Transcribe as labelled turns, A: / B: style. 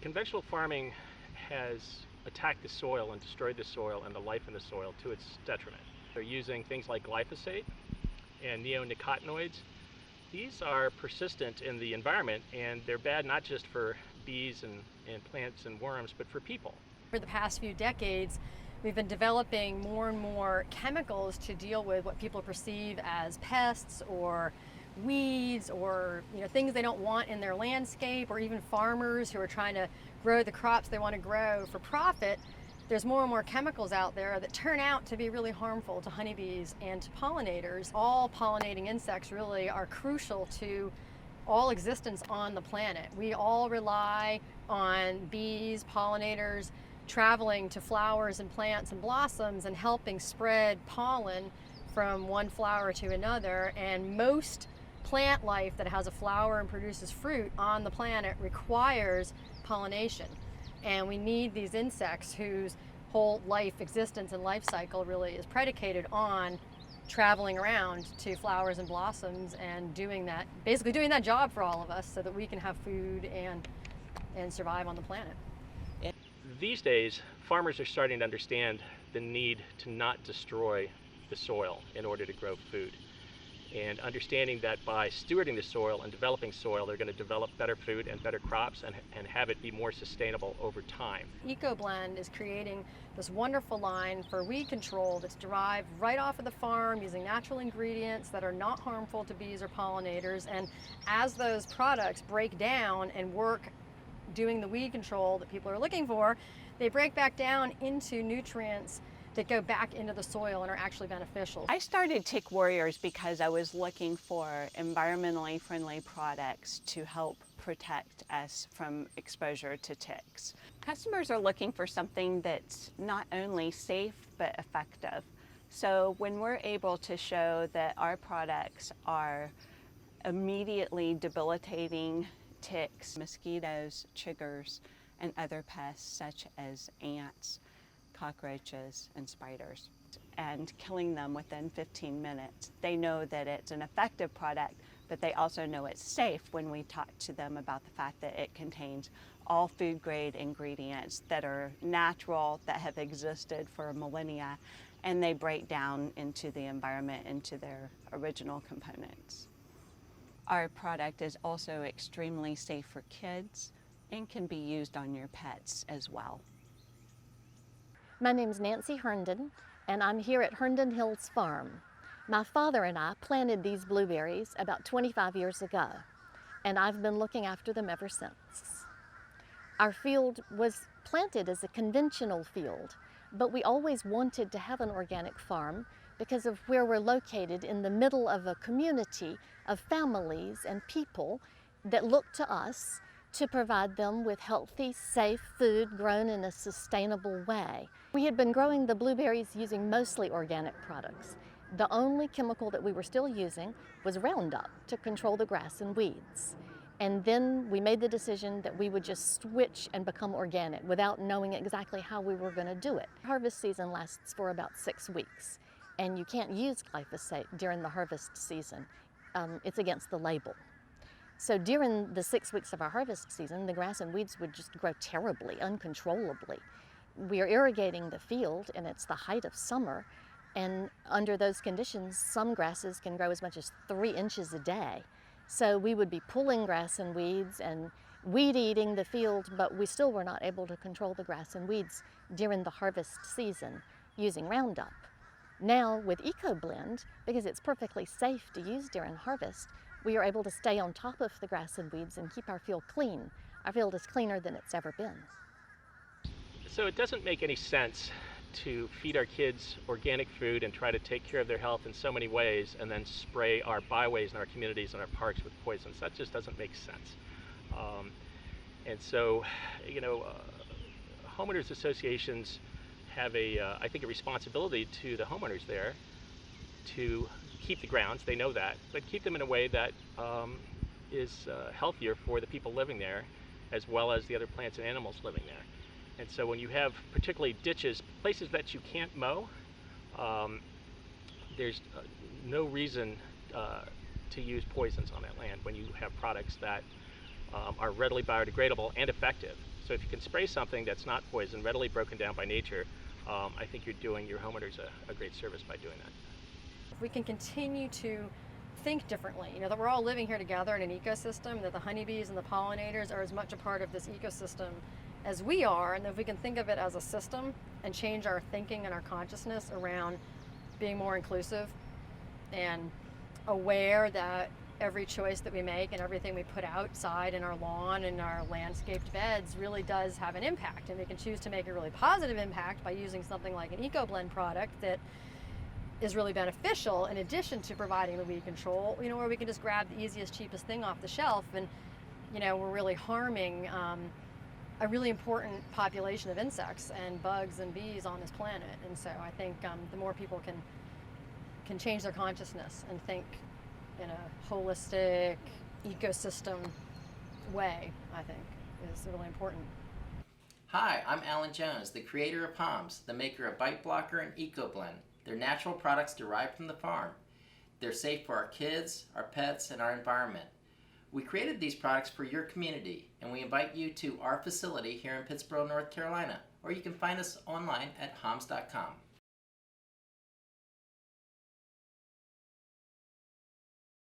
A: Conventional farming has attacked the soil and destroyed the soil and the life in the soil to its detriment. They're using things like glyphosate and neonicotinoids. These are persistent in the environment, and they're bad not just for bees and plants and worms, but for people.
B: For the past few decades, we've been developing more and more chemicals to deal with what people perceive as pests or weeds or things they don't want in their landscape, or even farmers who are trying to grow the crops they want to grow for profit. There's more and more chemicals out there that turn out to be really harmful to honeybees and to pollinators. All pollinating insects really are crucial to all existence on the planet. We all rely on bees, pollinators, traveling to flowers and plants and blossoms and helping spread pollen from one flower to another. And most plant life that has a flower and produces fruit on the planet requires pollination. And we need these insects whose whole life existence and life cycle really is predicated on traveling around to flowers and blossoms and basically doing that job for all of us so that we can have food and survive on the planet.
A: These days, farmers are starting to understand the need to not destroy the soil in order to grow food. And understanding that by stewarding the soil and developing soil, they're going to develop better food and better crops and have it be more sustainable over time.
B: Ecoblend is creating this wonderful line for weed control that's derived right off of the farm using natural ingredients that are not harmful to bees or pollinators. And as those products break down and work doing the weed control that people are looking for, they break back down into nutrients that go back into the soil and are actually beneficial.
C: I started Tick Warriors because I was looking for environmentally friendly products to help protect us from exposure to ticks. Customers are looking for something that's not only safe but effective. So when we're able to show that our products are immediately debilitating ticks, mosquitoes, chiggers, and other pests such as ants, cockroaches, and spiders, and killing them within 15 minutes. They know that it's an effective product, but they also know it's safe when we talk to them about the fact that it contains all food grade ingredients that are natural, that have existed for millennia, and they break down into the environment, into their original components. Our product is also extremely safe for kids and can be used on your pets as well.
D: My name's Nancy Herndon, and I'm here at Herndon Hills Farm. My father and I planted these blueberries about 25 years ago, and I've been looking after them ever since. Our field was planted as a conventional field, but we always wanted to have an organic farm because of where we're located in the middle of a community of families and people that look to us to provide them with healthy, safe food grown in a sustainable way. We had been growing the blueberries using mostly organic products. The only chemical that we were still using was Roundup to control the grass and weeds. And then we made the decision that we would just switch and become organic without knowing exactly how we were going to do it. Harvest season lasts for about 6 weeks, and you can't use glyphosate during the harvest season. It's against the label. So during the 6 weeks of our harvest season, the grass and weeds would just grow terribly, uncontrollably. We are irrigating the field, and it's the height of summer, and under those conditions, some grasses can grow as much as 3 inches a day. So we would be pulling grass and weeds and weed eating the field, but we still were not able to control the grass and weeds during the harvest season using Roundup. Now with Ecoblend, because it's perfectly safe to use during harvest, we are able to stay on top of the grass and weeds and keep our field clean. Our field is cleaner than it's ever been.
A: So it doesn't make any sense to feed our kids organic food and try to take care of their health in so many ways and then spray our byways and our communities and our parks with poisons. That just doesn't make sense. And so, homeowners associations have I think a responsibility to the homeowners there to keep the grounds, they know that, but keep them in a way that is healthier for the people living there as well as the other plants and animals living there. And so when you have particularly ditches, places that you can't mow, there's no reason to use poisons on that land when you have products that are readily biodegradable and effective. So if you can spray something that's not poison, readily broken down by nature, I think you're doing your homeowners a great service by doing that.
B: If we can continue to think differently, that we're all living here together in an ecosystem, that the honeybees and the pollinators are as much a part of this ecosystem as we are, and if we can think of it as a system and change our thinking and our consciousness around being more inclusive and aware that every choice that we make and everything we put outside in our lawn and our landscaped beds really does have an impact, and we can choose to make a really positive impact by using something like an Ecoblend product that is really beneficial in addition to providing the weed control, where we can just grab the easiest, cheapest thing off the shelf, and we're really harming a really important population of insects and bugs and bees on this planet. And so I think the more people can change their consciousness and think in a holistic ecosystem way, I think is really important.
E: Hi, I'm Alan Jones, the creator of Palms, the maker of Bite Blocker and Ecoblend. They're natural products derived from the farm. They're safe for our kids, our pets, and our environment. We created these products for your community, and we invite you to our facility here in Pittsboro, North Carolina, or you can find us online at homs.com.